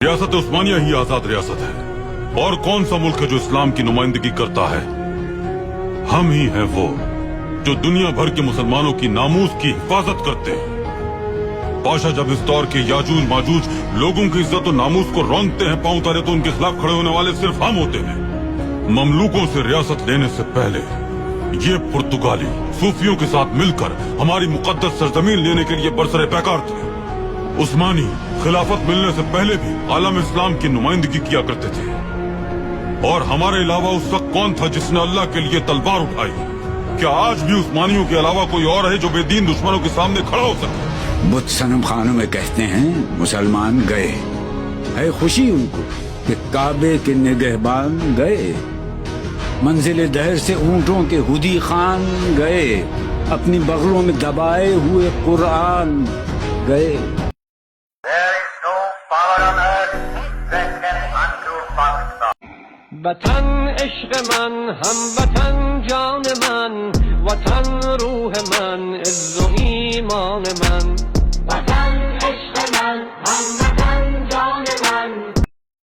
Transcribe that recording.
ریاست عثمانیہ ہی آزاد ریاست ہے، اور کون سا ملک ہے جو اسلام کی نمائندگی کرتا ہے؟ ہم ہی ہیں وہ جو دنیا بھر کے مسلمانوں کی ناموس کی حفاظت کرتے ہیں۔ پاشا جب اس دور کے یاجوج ماجوج لوگوں کی عزت و ناموس کو رونقتے ہیں پاؤں تلے، تو ان کے خلاف کھڑے ہونے والے صرف ہم ہوتے ہیں۔ مملوکوں سے ریاست لینے سے پہلے یہ پرتگالی صوفیوں کے ساتھ مل کر ہماری مقدس سرزمین لینے کے لیے برسر پیکار تھے۔ عثمانی خلافت ملنے سے پہلے بھی عالم اسلام کی نمائندگی کیا کرتے تھے، اور ہمارے علاوہ اس وقت کون تھا جس نے اللہ کے لیے تلوار اٹھائی؟ کیا آج بھی عثمانیوں کے علاوہ کوئی اور ہے جو بے دین دشمنوں کے سامنے کھڑا ہو سکے؟ بت صنم خانوں میں کہتے ہیں مسلمان گئے، ہے خوشی ان کو کہ کعبے کے نگہبان گئے، منزل دہر سے اونٹوں کے ہدی خان گئے، اپنی بغلوں میں دبائے ہوئے قرآن گئے۔ There is no power on earth that can undo Pakistan. وطن عشق من، ہم وطن جان من، وطن روح من، عز و ایمان